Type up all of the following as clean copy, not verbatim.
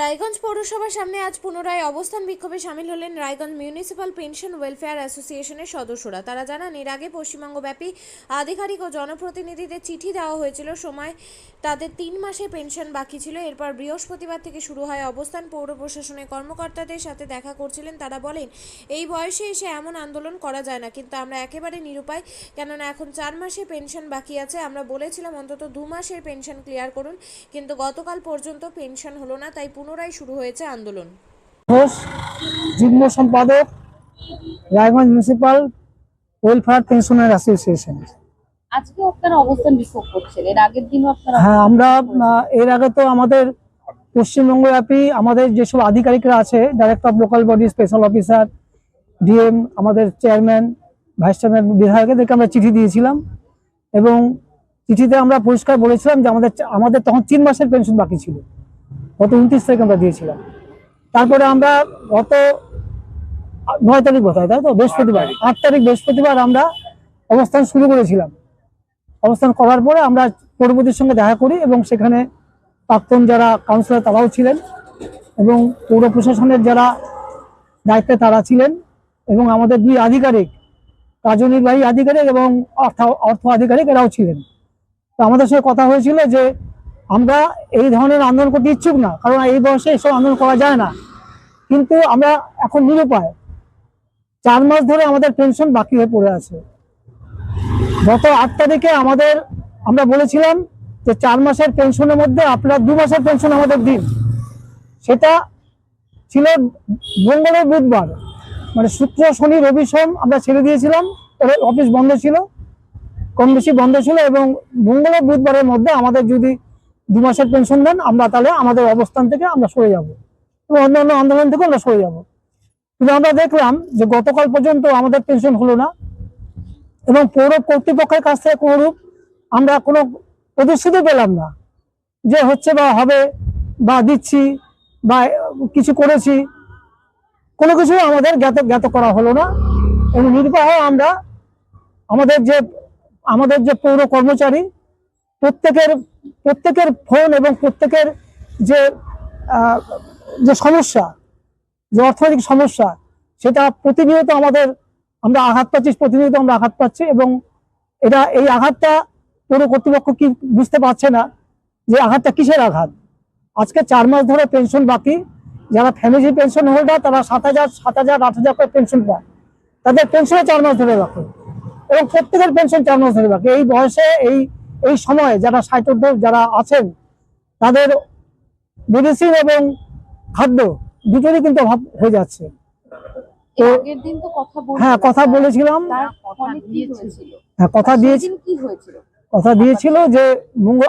রায়গঞ্জ পৌরসভার সামনে আজ পুনরায় অবস্থান বিক্ষোভে সামিল হলেন রায়গঞ্জ মিউনিসিপ্যাল পেনশন ওয়েলফেয়ার অ্যাসোসিয়েশনের সদস্যরা। তারা জানান, এর আগে পশ্চিমবঙ্গব্যাপী আধিকারিক ও জনপ্রতিনিধিদের চিঠি দেওয়া হয়েছিল, সময় তাদের 3 মাসের পেনশন বাকি ছিল। এরপর বৃহস্পতিবার থেকে শুরু হয় অবস্থান। পৌর প্রশাসনের কর্মকর্তাদের সাথে দেখা করছিলেন তারা। বলেন, এই বয়সে এসে এমন আন্দোলন করা যায় না, কিন্তু আমরা একেবারে নিরুপায়, কেননা এখন 4 মাসের পেনশন বাকি আছে। আমরা বলেছিলাম অন্তত 2 মাসের পেনশন ক্লিয়ার করুন, কিন্তু গতকাল পর্যন্ত পেনশন হলো না, তাই পুনরায় শুরু হয়েছে আন্দোলন। ঘোষ, যুগ্ম সম্পাদক, Raiganj municipal welfare pensioner association. আজকে আপনারা অবস্থান বিক্ষোভ করছেন, এর আগের দিনও আপনারা? হ্যাঁ, আমরা এর আগে তো আমাদের পশ্চিমবঙ্গব্যাপী আমাদের যেসব আধিকারিকরা আছে, director of local body, special officer, DM, আমাদের চেয়ারম্যান, ভাইস চেয়ারম্যান, বিধায়কদেরকে আমরা চিঠি দিয়েছিলাম এবং চিঠিতে আমরা পরিষ্কার বলেছিলাম যে আমাদের তখন 3 মাসের পেনশন বাকি ছিল। গত 29 তারিখ আমরা দিয়েছিলাম। তারপরে আমরা গত 9 তারিখ বোধহয়, তাই তো, বৃহস্পতিবার 8 তারিখ বৃহস্পতিবার আমরা অবস্থান শুরু করেছিলাম। অবস্থান করার পরে আমরা পৌরপতির সঙ্গে দেখা করি এবং সেখানে প্রাক্তন যারা কাউন্সিলর তারাও ছিলেন এবং পৌর প্রশাসনের যারা দায়িত্বে তারা ছিলেন এবং আমাদের 2 আধিকারিক, কার্যনির্বাহী আধিকারিক এবং অর্থ আধিকারিক, এরাও ছিলেন। তো আমাদের সঙ্গে কথা হয়েছিল যে আমরা এই ধরনের আন্দোলন করতে ইচ্ছুক না, কারণ এই বয়সে এসব আন্দোলন করা যায় না, কিন্তু আমরা এখন নিরুপায়। 4 মাস ধরে আমাদের পেনশন বাকি হয়ে পড়ে আছে। গত 8 তারিখে আমরা বলেছিলাম যে 4 মাসের পেনশনের মধ্যে আপনারা 2 মাসের পেনশন আমাদের দিন। সেটা ছিল মঙ্গল ও বুধবার, মানে শুক্র, শনি, রবি, সোম আমরা ছেড়ে দিয়েছিলাম। অফিস বন্ধ ছিল, কম বেশি বন্ধ ছিল, এবং মঙ্গল ও বুধবারের মধ্যে আমাদের যদি 2 মাসের পেনশন দেন, আমরা তাহলে আমাদের অবস্থান থেকে আমরা সরে যাব এবং অন্যান্য আন্দোলন থেকে আমরা সরে যাব। কিন্তু আমরা দেখলাম যে গতকাল পর্যন্ত আমাদের পেনশন হলো না এবং পৌর কর্তৃপক্ষের কাছ থেকে কোনোরূপ আমরা কোনো প্রতিশ্রুতি পেলাম না যে হচ্ছে বা হবে বা দিচ্ছি বা কিছু করেছি। কোনো কিছু আমাদের জ্ঞাত করা হলো না এবং নির্বাহে আমরা আমাদের যে পৌর কর্মচারী প্রত্যেকের ফোন এবং প্রত্যেকের যে সমস্যা, যে অর্থনৈতিক সমস্যা, সেটা প্রতিনিয়ত আমরা আঘাত পাচ্ছি এবং এই আঘাতটা পৌর কর্তৃপক্ষ কি বুঝতে পারছে না যে আঘাতটা কিসের আঘাত। আজকে 4 মাস ধরে পেনশন বাকি। যারা ফ্যামিলি পেনশন হোল্ডার তারা 7,000, 8,000 করে পেনশন পায়, তাদের পেনশনে 4 মাস ধরে বাকি এবং প্রত্যেকের পেনশন 4 মাস ধরে বাকি। এই বয়সে এই সময়ে যারা 60 যারা আছেন, তাদের মেডিসিন এবং খাদ্য দুটোরই কিন্তু অভাব হয়ে যাচ্ছে। তো আগের দিন তো হ্যাঁ, কথা বলেছিলাম। হ্যাঁ, কথা দিয়েছিল যে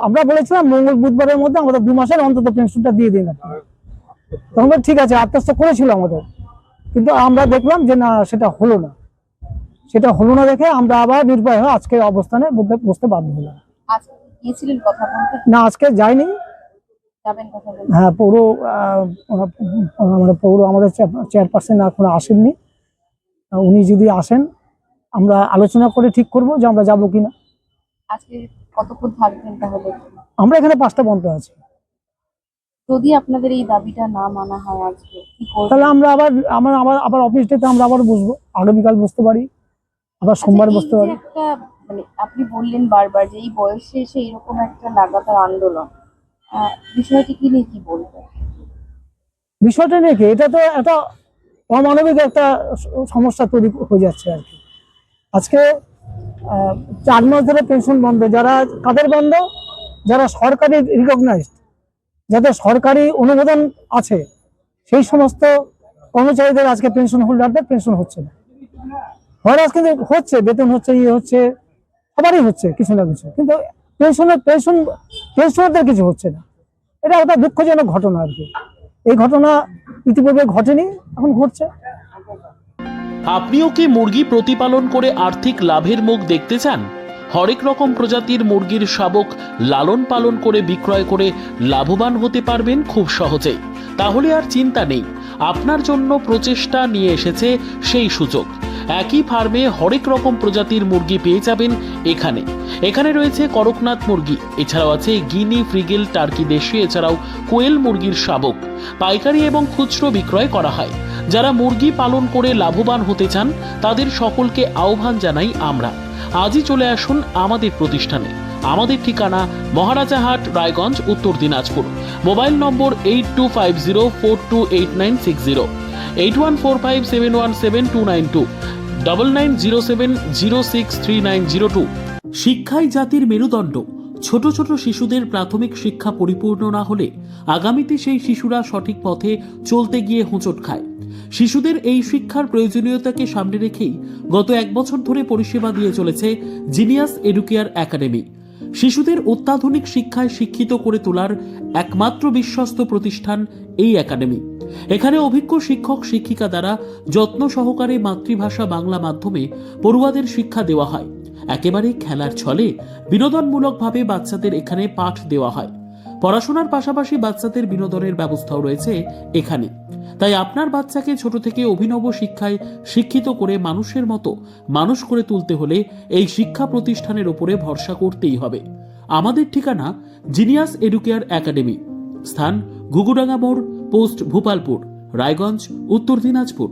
আমরা বলেছিলাম মঙ্গল বুধবারের মধ্যে আমাদের 2 মাসের অন্তত পেনশনটা দিয়ে দিন আপনারা। তখন ঠিক আছে, আত্মস্থ করেছিল আমাদের, কিন্তু আমরা দেখলাম যে না, সেটা হলো না দেখে আমরা আবার নির্ভয় হয়ে আজকে অবস্থানে বসতে বাধ্য হলাম। না, আজকে যাইনি। হ্যাঁ, আমাদের চেয়ারপারসন এখনো আসেননি। উনি যদি আসেন আমরা আলোচনা করে ঠিক করব যে আমরা যাবো কিনা। আমরা এখানে 5টা পর্যন্ত আছি। যদি আপনাদের এই দাবিটা না মানা হয় আজকে কি করবেন? তাহলে আমরা আবার অফিস ডেতে আমরা আবার বসবো। আগামীকাল বসতে পারি, আবার সোমবার বসতে পারি। একটা মানে আপনি বললেন বারবার যে এই বয়সে এসে এরকম একটা লাগাতার আন্দোলন, বিষয়টি কি নিয়ে কি বলবেন? বিষয়টা নিয়ে কি, এটা তো একটা অমানবিক একটা সমস্যা তৈরি হয়ে যাচ্ছে আর কি। আজকে 4 মাস ধরে পেনশন বন্ধ। কাদের বন্ধ? যারা সরকারি রিকগনাইজড, যাদের সরকারি অনুমোদন আছে, সেই সমস্ত কর্মচারীদের আজকে পেনশন হোল্ডারদের পেনশন হচ্ছে না। হয়রাস কিন্তু হচ্ছে, বেতন হচ্ছে, হচ্ছে, সবারই হচ্ছে কিছু না কিছু, কিন্তু পেনশনারদের কিছু হচ্ছে না। এটা একটা দুঃখজনক ঘটনা আর কি। এই ঘটনা ইতিপূর্বে ঘটেনি, এখন ঘটছে। আপনিও কি মুরগি প্রতিপালন করে আর্থিক লাভের মুখ দেখতে চান? হরেক রকম প্রজাতির মুরগির শাবক লালন পালন করে বিক্রয় করে লাভবান হতে পারবেন খুব সহজেই। তাহলে আর চিন্তা নেই, আপনার জন্য প্রচেষ্টা নিয়ে এসেছে সেই সুযোগ। একই ফার্মে হরেক রকম প্রজাতির মুরগি পেয়ে যাবেন এখানে। এখানে রয়েছে করকনাথ মুরগি, এছাড়াও আছে গিনি, ফ্রিগেল, টার্কি দেশি, এছাড়াও কোয়েল মুরগির শাবক। পাইকারি এবং খুচরো বিক্রয় করা হয়। যারা মুরগি পালন করে লাভবান হতে চান তাদের সকলকে আহ্বান জানাই আমরা। আজই চলে আসুন আমাদের প্রতিষ্ঠানে। আমাদের ঠিকানা মহারাজাহাট, রায়গঞ্জ, উত্তর দিনাজপুর। মোবাইল নম্বর 8250428960, 8145717292, 9907063902। শিক্ষাই জাতির মেরুদণ্ড। ছোট ছোট শিশুদের প্রাথমিক শিক্ষা পরিপূর্ণ না হলে আগামীতে সেই শিশুরা সঠিক পথে চলতে গিয়ে হোঁচট খায়। শিশুদের এই শিক্ষার প্রয়োজনীয়তাকে সামনে রেখেই গত 1 বছর ধরে পরিষেবা দিয়ে চলেছে জিনিয়াস এডুকেয়ার একাডেমি। শিশুদের অত্যাধুনিক শিক্ষায় শিক্ষিত করে তোলার একমাত্র বিশ্বস্ত প্রতিষ্ঠান এই একাডেমি। এখানে অভিজ্ঞ শিক্ষক শিক্ষিকা দ্বারা যত্ন সহকারে মাতৃভাষা বাংলা মাধ্যমে পড়ুয়াদের শিক্ষা দেওয়া হয়। একেবারে খেলার ছলে বিনোদনমূলকভাবে বাচ্চাদের এখানে পাঠ দেওয়া হয়। পড়াশোনার পাশাপাশি বাচ্চাদের বিনোদনের ব্যবস্থাও রয়েছে এখানে। তাই আপনার বাচ্চাকে ছোট থেকে অভিনব শিক্ষায় শিক্ষিত করে মানুষের মতো মানুষ করে তুলতে হলে এই শিক্ষা প্রতিষ্ঠানের উপরে ভরসা করতেই হবে। আমাদের ঠিকানা জিনিয়াস এডুকেয়ার একাডেমি, স্থান ঘুঘুডাঙ্গা মোড়, পোস্ট ভূপালপুর, রায়গঞ্জ, উত্তর দিনাজপুর।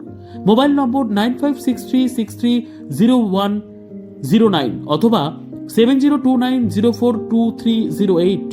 মোবাইল নম্বর 9563630109 অথবা 7029042308।